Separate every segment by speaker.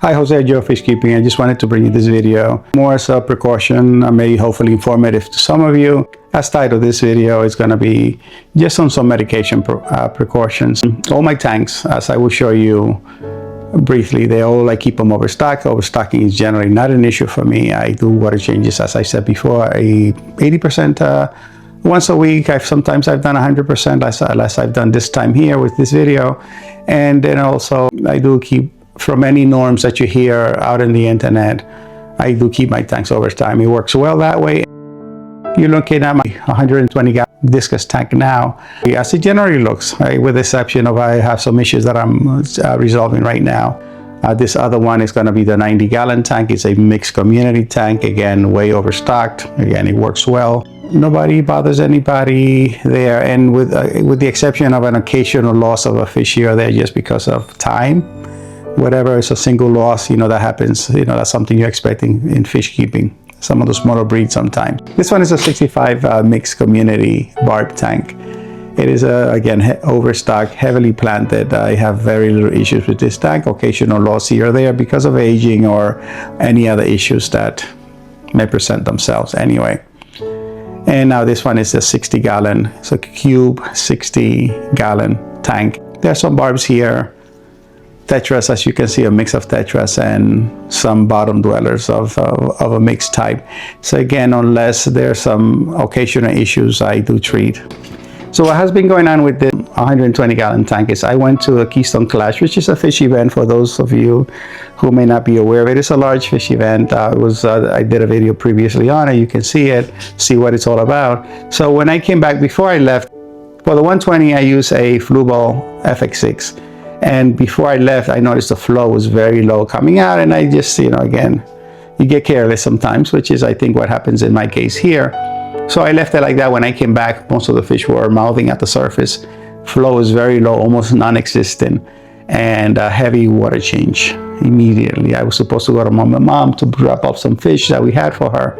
Speaker 1: Hi, Jose, Joe Fish Keeping. I just wanted to bring you this video more as a precaution, maybe hopefully informative to some of you. As titled this video is going to be just on some medication precautions. All my tanks, as I will show you briefly, they all, I keep them overstocked. Overstocking is generally not an issue for me. I do water changes, as I said before, 80% once a week. Sometimes I've done 100%, less I've done this time here with this video. And then also I do keep, from any norms that you hear out in the internet, I do keep my tanks over time. It works well that way. You're looking at my 120 gallon discus tank now. As it generally looks, right, with the exception of I have some issues that I'm resolving right now. This other one is going to be the 90 gallon tank. It's a mixed community tank. Again, way overstocked. Again, it works well. Nobody bothers anybody there. And with the exception of an occasional loss of a fish here or there just because of time, whatever is a single loss, that happens. That's something you're expecting in fish keeping. Some of the smaller breeds sometimes. This one is a 65 mixed community barb tank. It is again overstocked, heavily planted. I have very little issues with this tank. Occasional loss here or there because of aging or any other issues that may present themselves anyway. And now this one is a 60 gallon, it's a cube 60 gallon tank. There are some barbs here. Tetras, as you can see, a mix of tetras and some bottom dwellers of a mixed type. So again, unless there's some occasional issues, I do treat. So what has been going on with the 120 gallon tank is I went to a Keystone Clash, which is a fish event for those of you who may not be aware of it. It's a large fish event. I did a video previously on it. You can see it, see what it's all about. So when I came back, before I left, for the 120, I used a Fluval FX6. And before I left, I noticed the flow was very low coming out, and I just, again, you get careless sometimes, which is, I think, what happens in my case here. So I left it like that. When I came back, most of the fish were mouthing at the surface. Flow was very low, almost non-existent, and a heavy water change immediately. I was supposed to go to my mom to drop off some fish that we had for her.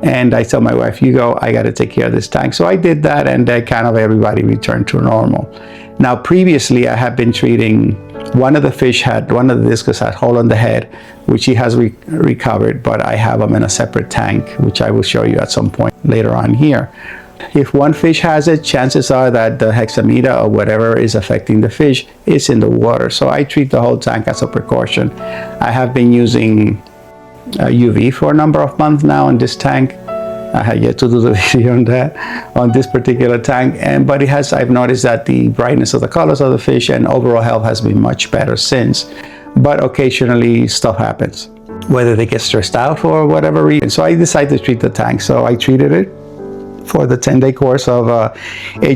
Speaker 1: And I told my wife, you go, I got to take care of this tank. So I did that, and kind of everybody returned to normal. Now, previously, I had been treating, one of the discus had hole on the head, which he has recovered, but I have them in a separate tank, which I will show you at some point later on here. If one fish has it, chances are that the hexamida or whatever is affecting the fish is in the water. So I treat the whole tank as a precaution. I have been using UV for a number of months now in this tank. I had yet to do the video on that, on this particular tank, but I've noticed that the brightness of the colors of the fish and overall health has been much better since. But occasionally stuff happens, whether they get stressed out for whatever reason. So I decided to treat the tank. So I treated it for the 10-day course of a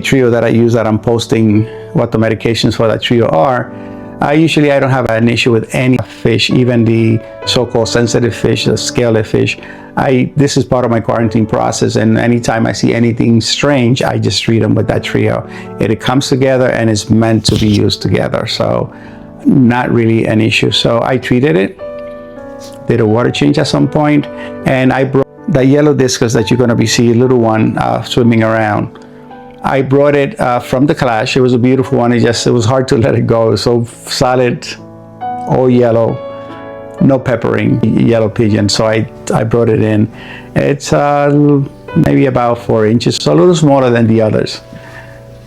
Speaker 1: trio that I use, that I'm posting what the medications for that trio are. Usually I don't have an issue with any fish, even the so-called sensitive fish, the scaly fish. This is part of my quarantine process, and anytime I see anything strange, I just treat them with that trio. It comes together and is meant to be used together, so not really an issue. So I treated it, did a water change at some point, and I brought the yellow discus that you're going to be seeing, little one swimming around. I brought it from the Clash. It was a beautiful one. It was hard to let it go. It was so solid, all yellow, no peppering, yellow pigeon. So I brought it in. It's maybe about 4 inches, so a little smaller than the others.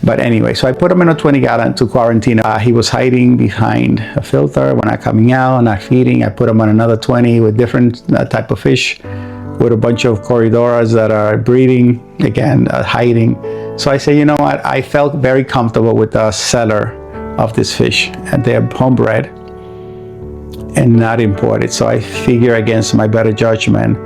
Speaker 1: But anyway, so I put him in a 20 gallon to quarantine. He was hiding behind a filter. We're not coming out, not feeding. I put him on another 20 with different type of fish, with a bunch of corridoras that are breeding, again, hiding. So I say, you know what, I felt very comfortable with the seller of this fish, and they're homebred and not imported. So I figure, against my better judgment,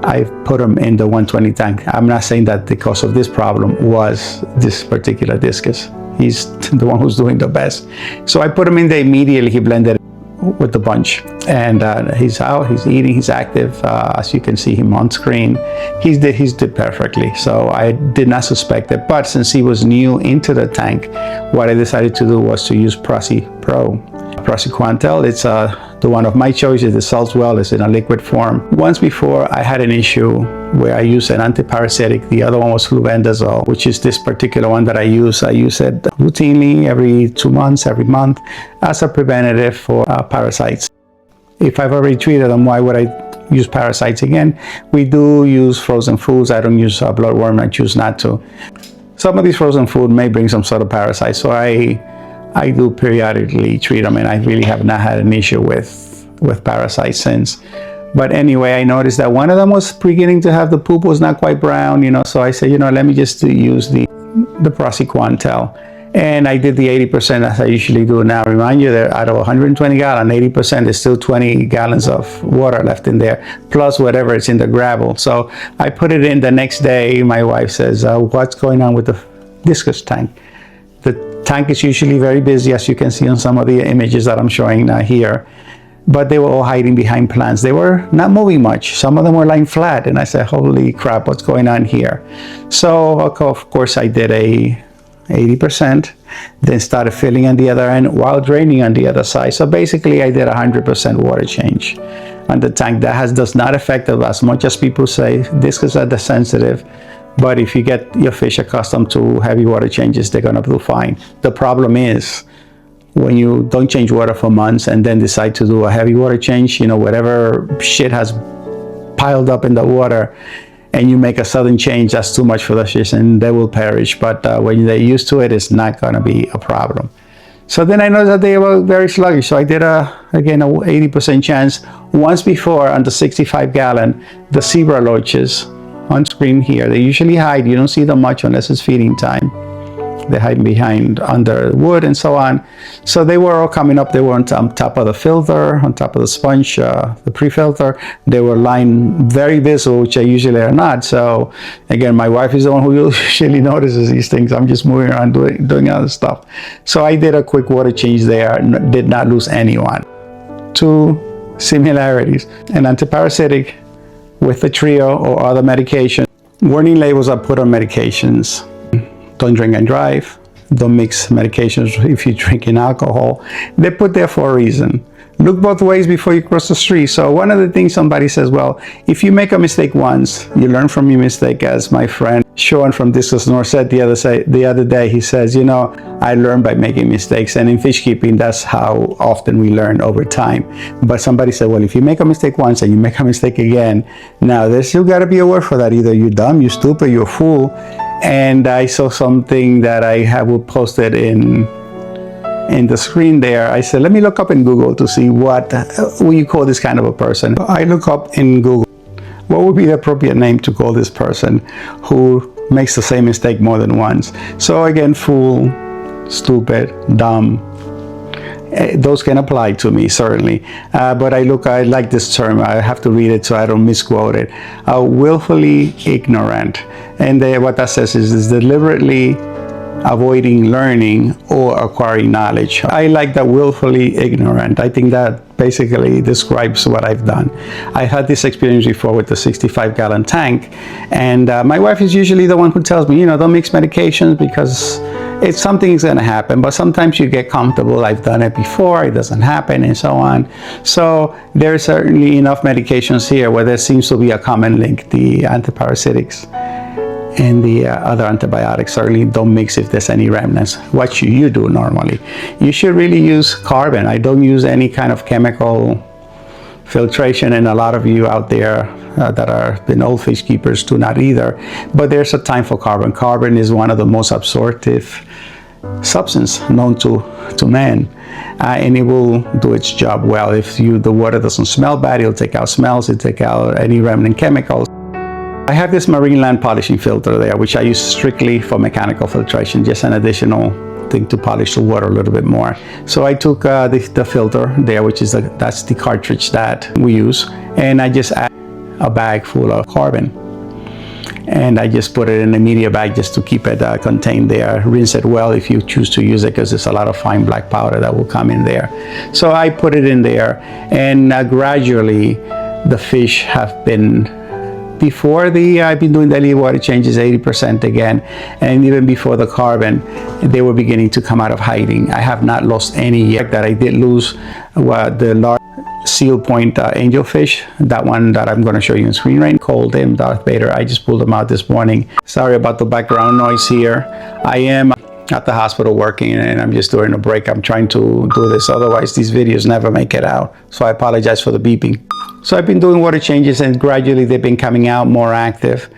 Speaker 1: I put them in the 120 tank. I'm not saying that the cause of this problem was this particular discus. He's the one who's doing the best. So I put him in there immediately. He blended with the bunch, and he's out, he's eating, he's active. As you can see him on screen, he's did perfectly. So I did not suspect it, but since he was new into the tank, what I decided to do was to use Praziquantel. It's the one of my choice. Is the Saltwell. It's in a liquid form. Once before, I had an issue where I used an antiparasitic. The other one was flubendazole, which is this particular one that I use. I use it routinely every 2 months, every month, as a preventative for parasites. if I've already treated them, why would I use parasites again? We do use frozen foods. I don't use bloodworm. I choose not to. Some of these frozen food may bring some sort of parasite, so I do periodically treat them, and I really have not had an issue with parasites since. But anyway, I noticed that one of them was beginning to have the poop was not quite brown, so I said, let me just use the Prosequantel. And I did the 80% as I usually do now. Remind you that out of 120 gallons, 80% is still 20 gallons of water left in there, plus whatever is in the gravel. So I put it in the next day. My wife says, what's going on with the discus tank? The tank is usually very busy, as you can see on some of the images that I'm showing here. But they were all hiding behind plants. They were not moving much. Some of them were lying flat. And I said, holy crap, what's going on here? So, of course, I did a 80%, then started filling on the other end while draining on the other side. So basically, I did 100% water change on the tank. That does not affect it as much as people say. Discus are sensitive. But if you get your fish accustomed to heavy water changes, they're going to do fine. The problem is, when you don't change water for months and then decide to do a heavy water change, whatever shit has piled up in the water, and you make a sudden change, that's too much for the fish and they will perish. But when they're used to it, it's not going to be a problem. So then I noticed that they were very sluggish. So I did again, a 80% chance. Once before, on the 65-gallon, the zebra loaches on screen here, they usually hide. You don't see them much unless it's feeding time. They hide behind under wood and so on. So they were all coming up. They were on top of the filter, on top of the sponge, the pre-filter. They were lying very visible, which I usually are not. So again, my wife is the one who usually notices these things. I'm just moving around doing other stuff. So I did a quick water change there, did not lose anyone. Two similarities: an antiparasitic with the trio or other medication. Warning labels are put on medications. Don't drink and drive. Don't mix medications if you're drinking alcohol. They're put there for a reason. Look both ways before you cross the street. So one of the things somebody says, well, if you make a mistake once, you learn from your mistake, as my friend Sean from Discus North said the other day. He says, I learn by making mistakes. And in fish keeping, that's how often we learn over time. But somebody said, well, if you make a mistake once and you make a mistake again, now there's still got to be a word for that. Either you're dumb, you're stupid, you're a fool. And I saw something that I have posted in the screen there. I said, let me look up in Google to see what you call this kind of a person. I look up in Google, what would be the appropriate name to call this person who makes the same mistake more than once? So again, fool, stupid, dumb, those can apply to me, certainly. But I like this term. I have to read it so I don't misquote it. Willfully ignorant. And what that says is deliberately avoiding learning or acquiring knowledge. I like that willfully ignorant. I think that basically describes what I've done. I had this experience before with the 65-gallon tank, and my wife is usually the one who tells me, don't mix medications because something's going to happen. But sometimes you get comfortable. I've done it before. It doesn't happen, and so on. So there's certainly enough medications here where there seems to be a common link. The antiparasitics and the other antibiotics certainly don't mix if there's any remnants. What should you do normally? You should really use carbon. I don't use any kind of chemical filtration, and a lot of you out there that are been old fish keepers do not either. But there's a time for carbon. Carbon is one of the most absorptive substance known to man, and it will do its job well. If the water doesn't smell bad, it'll take out smells, it'll take out any remnant chemicals. I have this marine land polishing filter there, which I use strictly for mechanical filtration, just an additional thing to polish the water a little bit more. So I took the filter there, which is that's the cartridge that we use, and I just add a bag full of carbon. And I just put it in a media bag just to keep it contained there. Rinse it well if you choose to use it, because there's a lot of fine black powder that will come in there. So I put it in there, and gradually the fish have been, before I've been doing daily water changes 80% again, and even before the carbon, they were beginning to come out of hiding. I have not lost any yet. That I did lose the large seal point angelfish, that one that I'm going to show you on screen right now, called him Darth Vader. I just pulled him out this morning. Sorry about the background noise here. I am at the hospital working, and I'm just during a break. I'm trying to do this, otherwise these videos never make it out. So I apologize for the beeping. So I've been doing water changes, and gradually they've been coming out more active.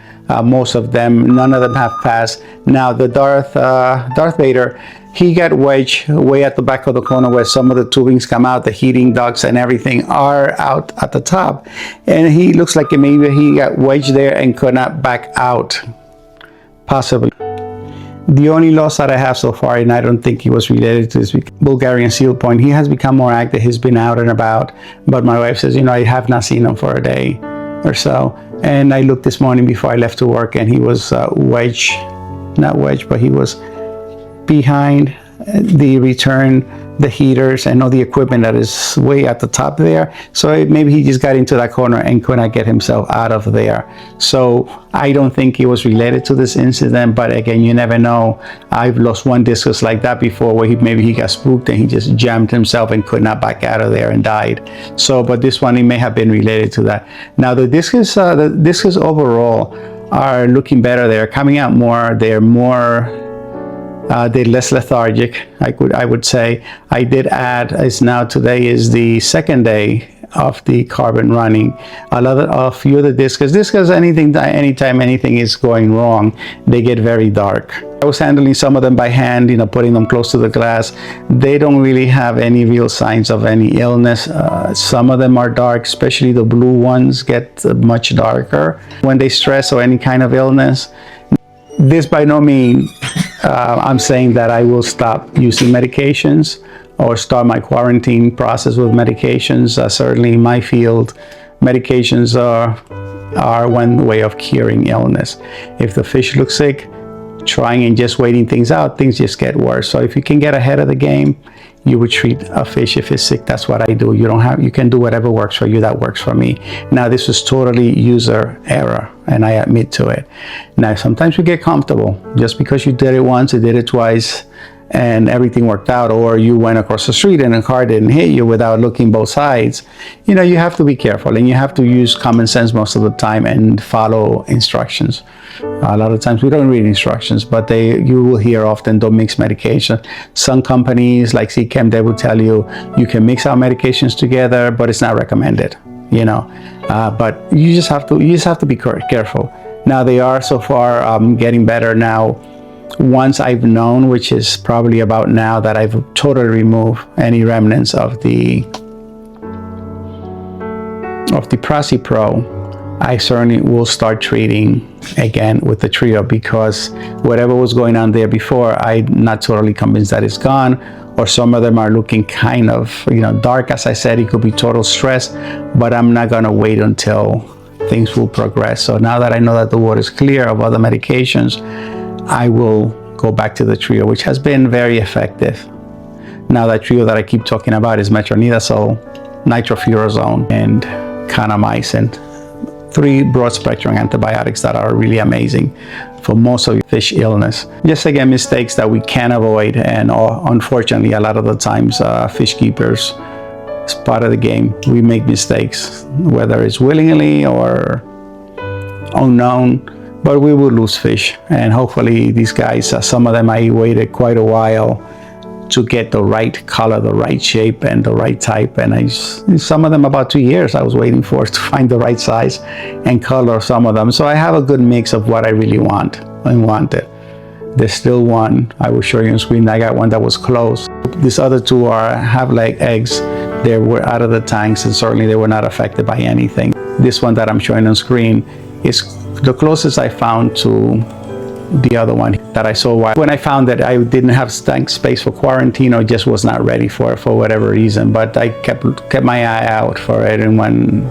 Speaker 1: Most of them, none of them have passed. Now the Darth Vader, he got wedged way at the back of the corner where some of the tubings come out, the heating ducts and everything are out at the top. And he looks like maybe he got wedged there and could not back out, possibly. The only loss that I have so far, and I don't think he was related to this Bulgarian seal point, he has become more active. He's been out and about, but my wife says, I have not seen him for a day or so. And I looked this morning before I left to work, and he was not wedged, but he was behind the heaters and all the equipment that is way at the top there. So maybe he just got into that corner and could not get himself out of there. So I don't think he was related to this incident, but again, you never know. I've lost one discus like that before, where maybe he got spooked and he just jammed himself and could not back out of there and died. So, but this one, it may have been related to that. Now the discus overall are looking better. They're coming out more. They're less lethargic, I would say. I did add, today is the second day of the carbon running. A few of the discus, anytime anything is going wrong, they get very dark. I was handling some of them by hand, putting them close to the glass. They don't really have any real signs of any illness. Some of them are dark, especially the blue ones get much darker when they stress or any kind of illness. This by no means I'm saying that I will stop using medications or start my quarantine process with medications. Certainly in my field, medications are one way of curing illness. If the fish looks sick, trying and just waiting things out, things just get worse. So if you can get ahead of the game, you would treat a fish if it's sick. That's what I do. You can do whatever works for you. That works for me. Now, this is totally user error, and I admit to it. Now, sometimes we get comfortable. Just because you did it once, you did it twice, and everything worked out, or you went across the street and a car didn't hit you without looking both sides. You have to be careful, and you have to use common sense most of the time and follow instructions. A lot of times we don't read instructions, but you will hear often, don't mix medication. Some companies like CChem, they will tell you can mix our medications together, but it's not recommended. But you just have to be careful. Now they are so far getting better now. Once I've known, which is probably about now, that I've totally removed any remnants of the Prasi Pro, I certainly will start treating again with the trio, because whatever was going on there before, I'm not totally convinced that it's gone, or some of them are looking kind of dark. As I said, it could be total stress, but I'm not going to wait until things will progress. So now that I know that the water is clear of other medications, I will go back to the trio, which has been very effective. Now that trio that I keep talking about is metronidazole, nitrofurazone, and kanamycin. 3 broad spectrum antibiotics that are really amazing for most of fish illness. Just again, mistakes that we can avoid, and unfortunately a lot of the times fish keepers, it's part of the game. We make mistakes, whether it's willingly or unknown, but we will lose fish. And hopefully these guys, some of them, I waited quite a while to get the right color, the right shape, and the right type. And some of them about 2 years I was waiting for to find the right size and color some of them. So I have a good mix of what I really want and wanted. There's still one I will show you on screen. I got one that was closed. These other 2 have like eggs. They were out of the tanks, and certainly they were not affected by anything. This one that I'm showing on screen is the closest I found to the other one that I saw. When I found that I didn't have tank space for quarantine, or just was not ready for it for whatever reason, but I kept my eye out for it, and when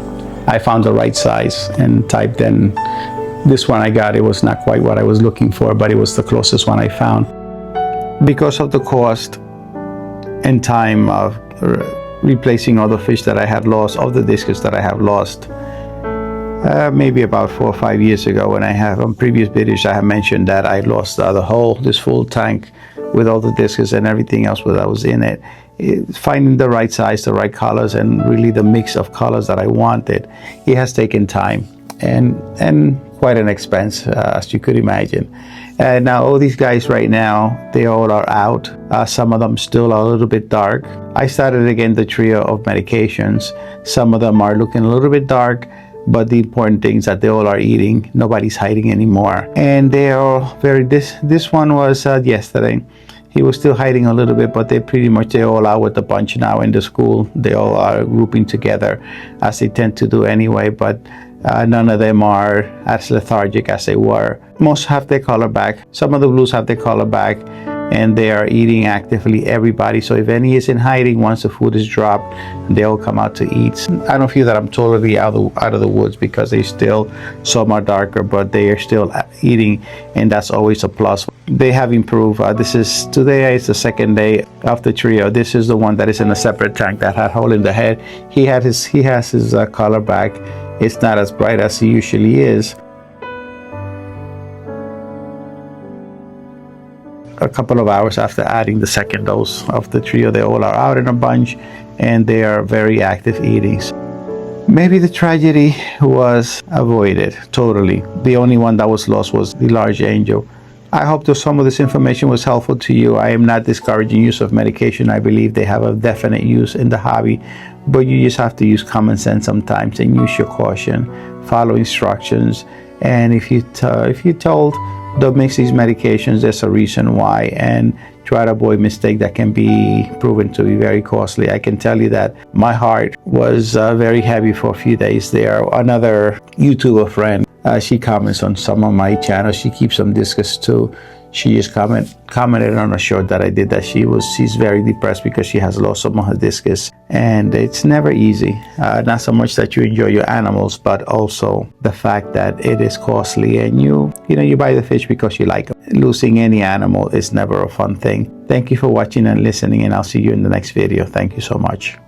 Speaker 1: I found the right size and type, then this one I got, it was not quite what I was looking for, but it was the closest one I found. Because of the cost and time of replacing all the fish that I had lost, all the discus that I have lost, maybe about 4 or 5 years ago, when I have on previous videos, I have mentioned that I lost this full tank with all the discus and everything else that was in it. Finding the right size, the right colors, and really the mix of colors that I wanted, it has taken time and quite an expense, as you could imagine. And now all these guys right now, they all are out. Some of them still are a little bit dark. I started again the trio of medications. Some of them are looking a little bit dark, but the important thing is that they all are eating. Nobody's hiding anymore. And they are very, this one was yesterday. He was still hiding a little bit, but they're all out with the bunch now in the school. They all are grouping together as they tend to do anyway, but none of them are as lethargic as they were. Most have their color back. Some of the blues have their color back, and they are eating actively, everybody. So if any is in hiding, once the food is dropped, they all come out to eat. I don't feel that I'm totally out of the woods, because they still, some are darker, but they are still eating, and that's always a plus. They have improved. Today is the second day of the trio. This is the one that is in a separate tank that had hole in the head. He has his color back. It's not as bright as he usually is. A couple of hours after adding the second dose of the trio, they all are out in a bunch, and they are very active eating. Maybe the tragedy was avoided totally. The only one that was lost was the large angel. I hope that some of this information was helpful to you. I am not discouraging use of medication. I believe they have a definite use in the hobby, but you just have to use common sense sometimes and use your caution, follow instructions, and if you're told don't mix these medications, there's a reason why, and try to avoid mistake that can be proven to be very costly. I can tell you that my heart was very heavy for a few days there. Another YouTuber friend, she comments on some of my channels. She keeps some discus too. She just commented on a short that I did that she's very depressed because she has lost some of her discus, and it's never easy. Not so much that you enjoy your animals, but also the fact that it is costly, and you buy the fish because you like them. Losing any animal is never a fun thing. Thank you for watching and listening, and I'll see you in the next video. Thank you so much.